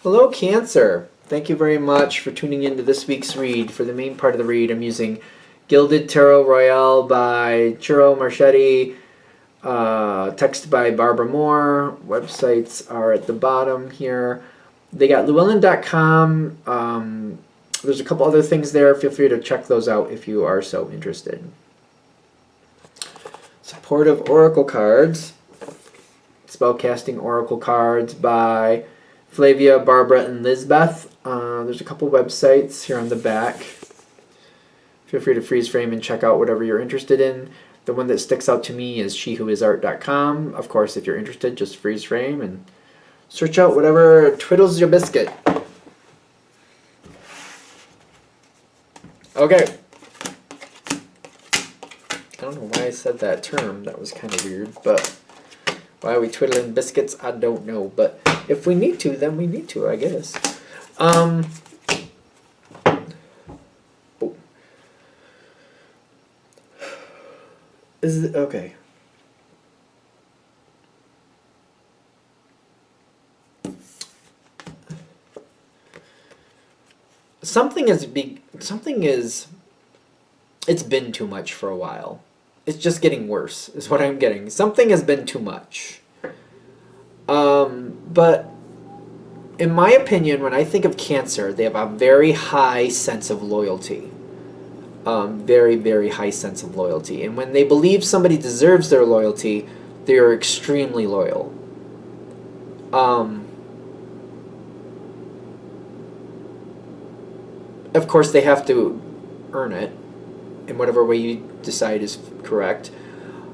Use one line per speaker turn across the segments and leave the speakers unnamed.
Hello, Cancer. Thank you very much for tuning into this week's read. For the main part of the read, I'm using Gilded Tarot Royale by Churro Marchetti, text by Barbara Moore. Websites are at the bottom here. They got Llewellyn.com. There's a couple other things there. Feel free to check those out if you are so interested. Supportive Oracle Cards. Spellcasting Oracle Cards by Flavia, Barbara, and Lizbeth. There's a couple websites here on the back. Feel free to freeze frame and check out whatever you're interested in. The one that sticks out to me is shewhoisart.com. Of course, if you're interested, just freeze frame and search out whatever twiddles your biscuit. Okay. I don't know why I said that term. That was kind of weird, but why are we twiddling biscuits? I don't know, but if we need to, then we need to, I guess. Okay. It's been too much for a while. It's just getting worse, is what I'm getting. Something has been too much. But in my opinion, when I think of Cancer, they have a very high sense of loyalty. Very, very high sense of loyalty. And when they believe somebody deserves their loyalty, they are extremely loyal. Of course, they have to earn it in whatever way you decide is correct.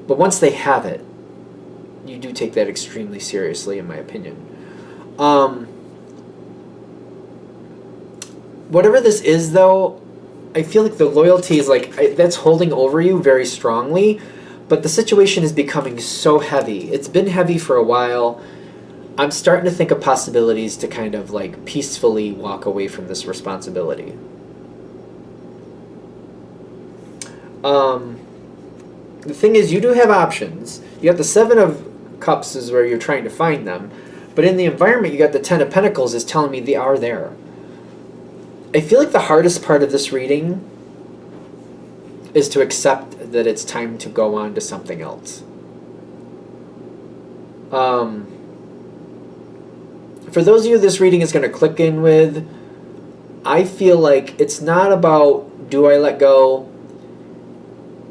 But once they have it, you do take that extremely seriously, in my opinion. Whatever this is, though, I feel like the loyalty is that's holding over you very strongly, but the situation is becoming so heavy. It's been heavy for a while. I'm starting to think of possibilities to kind of peacefully walk away from this responsibility. The thing is, you do have options. You got the Seven of Cups is where you're trying to find them, but in the environment, you got the Ten of Pentacles is telling me they are there. I feel like the hardest part of this reading is to accept that it's time to go on to something else. For those of you this reading is going to click in with, I feel like it's not about do I let go,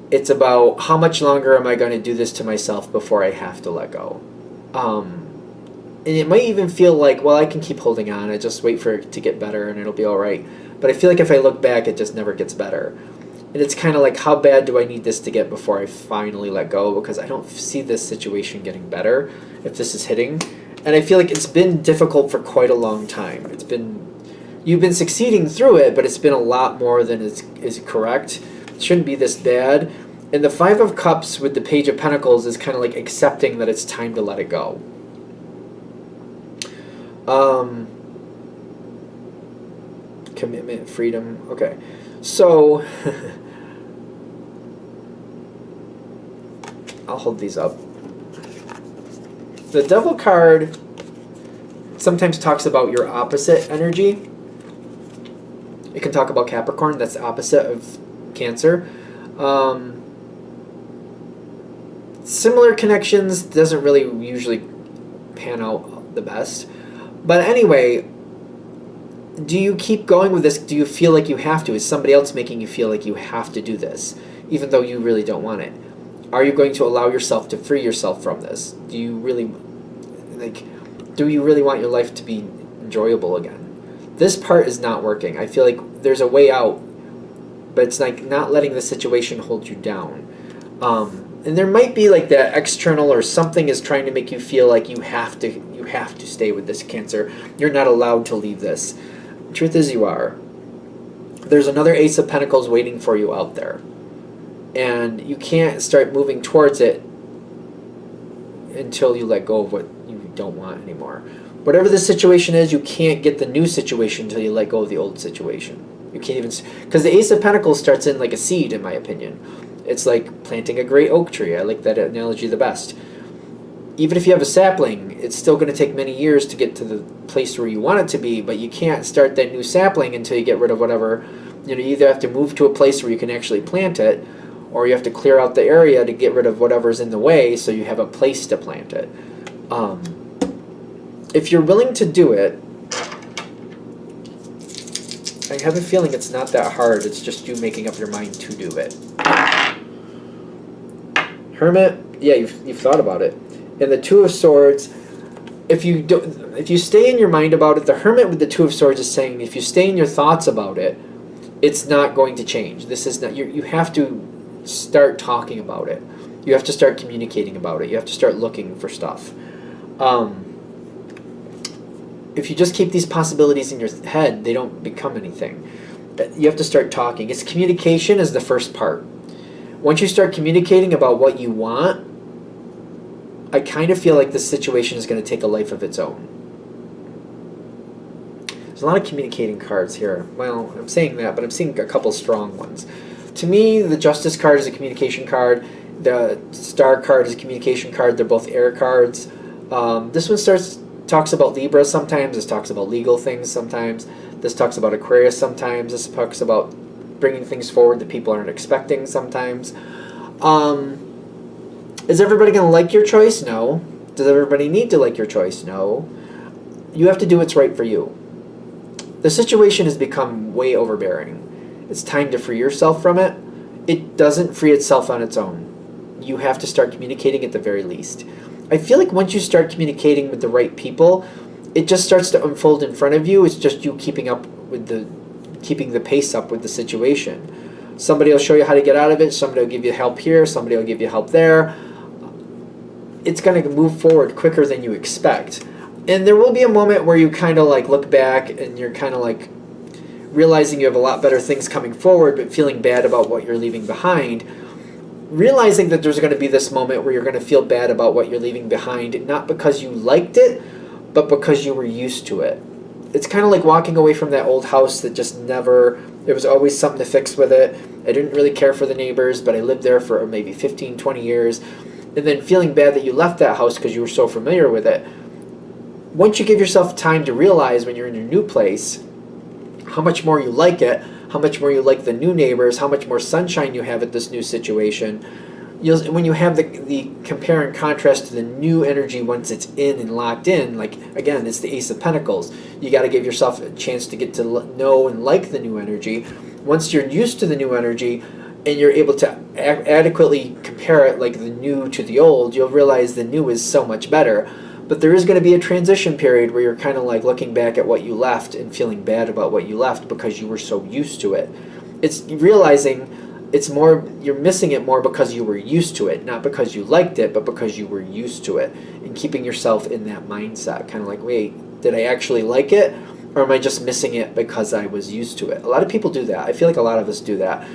it's about how much longer am I going to do this to myself before I have to let go. And it might even feel like, well, I can keep holding on. I just wait for it to get better and it'll be all right. But I feel like if I look back, it just never gets better. And it's kind of like, how bad do I need this to get before I finally let go? Because I don't see this situation getting better if this is hitting. And I feel like it's been difficult for quite a long time. You've been succeeding through it, but it's been a lot more than is correct. It shouldn't be this bad. And the Five of Cups with the Page of Pentacles is kind of like accepting that it's time to let it go. Commitment, freedom. Okay. So I'll hold these up. The Devil card sometimes talks about your opposite energy. It can talk about Capricorn, that's the opposite of Cancer. Similar connections doesn't really usually pan out the best. But anyway, do you keep going with this? Do you feel like you have to? Is somebody else making you feel like you have to do this, even though you really don't want it? Are you going to allow yourself to free yourself from this? Do you really want your life to be enjoyable again? This part is not working. I feel like there's a way out, but it's like not letting the situation hold you down. And there might be like that external or something is trying to make you feel like you have to stay with this Cancer. You're not allowed to leave this. The truth is you are. There's another Ace of Pentacles waiting for you out there. And you can't start moving towards it until you let go of what you don't want anymore. Whatever the situation is, you can't get the new situation until you let go of the old situation. You can't even... Because the Ace of Pentacles starts in like a seed, in my opinion. It's like planting a great oak tree. I like that analogy the best. even if you have a sapling, it's still going to take many years to get to the place where you want it to be, but you can't start that new sapling until you get rid of whatever. You either have to move to a place where you can actually plant it, or you have to clear out the area to get rid of whatever's in the way so you have a place to plant it. If you're willing to do it, I have a feeling it's not that hard. It's just you making up your mind to do it. Hermit, yeah, you've thought about it. And the Two of Swords, if you stay in your mind about it, the Hermit with the Two of Swords is saying if you stay in your thoughts about it, it's not going to change. This is not, you have to start talking about it. You have to start communicating about it. You have to start looking for stuff. If you just keep these possibilities in your head, they don't become anything. You have to start talking. It's communication is the first part. Once you start communicating about what you want, I kind of feel like this situation is going to take a life of its own. There's a lot of communicating cards here. Well, I'm saying that, but I'm seeing a couple strong ones. To me, the Justice card is a communication card. The Star card is a communication card. They're both air cards. This one talks about Libra sometimes. This talks about legal things sometimes. This talks about Aquarius sometimes. This talks about bringing things forward that people aren't expecting sometimes. Is everybody going to like your choice? No. Does everybody need to like your choice? No. You have to do what's right for you. The situation has become way overbearing. It's time to free yourself from it. It doesn't free itself on its own. You have to start communicating at the very least. I feel like once you start communicating with the right people, it just starts to unfold in front of you. It's just you keeping the pace up with the situation. Somebody will show you how to get out of it. Somebody will give you help here. Somebody will give you help there. It's going to move forward quicker than you expect. And there will be a moment where you kind of like look back and you're kind of like realizing you have a lot better things coming forward, but feeling bad about what you're leaving behind. Realizing that there's going to be this moment where you're going to feel bad about what you're leaving behind, not because you liked it, but because you were used to it. It's kind of like walking away from that old house that just never, there was always something to fix with it. I didn't really care for the neighbors, but I lived there for maybe 15, 20 years. And then feeling bad that you left that house because you were so familiar with it. Once you give yourself time to realize when you're in your new place, how much more you like it, how much more you like the new neighbors, how much more sunshine you have at this new situation. When you have the compare and contrast to the new energy once it's in and locked in, like again, it's the Ace of Pentacles. You got to give yourself a chance to get to know and like the new energy. Once you're used to the new energy and you're able to adequately compare it like the new to the old, you'll realize the new is so much better. But there is going to be a transition period where you're kind of like looking back at what you left and feeling bad about what you left because you were so used to it. It's realizing it's more, you're missing it more because you were used to it, not because you liked it, but because you were used to it. And keeping yourself in that mindset, kind of like, wait, did I actually like it? Or am I just missing it because I was used to it? A lot of people do that. I feel like a lot of us do that.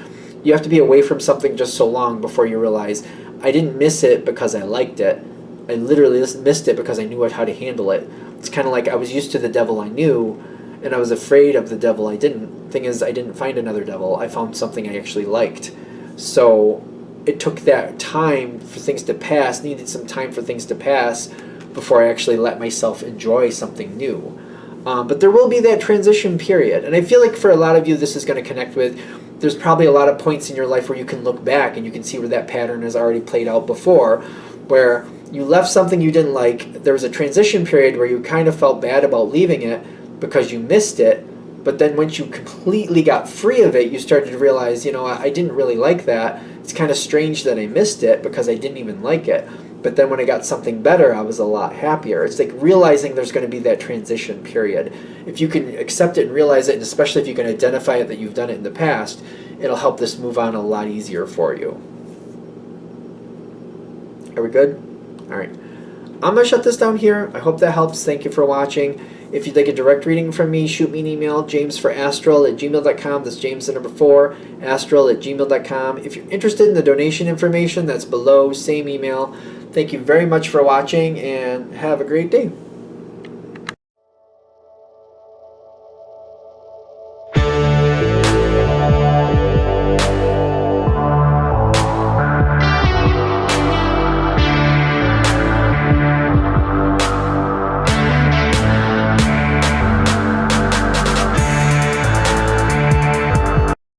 You have to be away from something just so long before you realize, I didn't miss it because I liked it. I literally just missed it because I knew how to handle it. It's kind of like I was used to the devil I knew, and I was afraid of the devil I didn't. Thing is, I didn't find another devil. I found something I actually liked. So it took that time for things to pass, needed some time for things to pass before I actually let myself enjoy something new. But there will be that transition period. And I feel like for a lot of you, this is going to connect with, there's probably a lot of points in your life where you can look back and you can see where that pattern has already played out before, where you left something you didn't like. There was a transition period where you kind of felt bad about leaving it because you missed it. But then once you completely got free of it, you started to realize, you know, I didn't really like that. It's kind of strange that I missed it because I didn't even like it. But then when I got something better, I was a lot happier. It's like realizing there's going to be that transition period. If you can accept it and realize it, and especially if you can identify it that you've done it in the past, it'll help this move on a lot easier for you. Are we good? All right. I'm going to shut this down here. I hope that helps. Thank you for watching. If you'd like a direct reading from me, shoot me an email, jamesforastral@gmail.com. That's James the number 4, astral@gmail.com. If you're interested in the donation information, that's below, same email. Thank you very much for watching, and have a great day.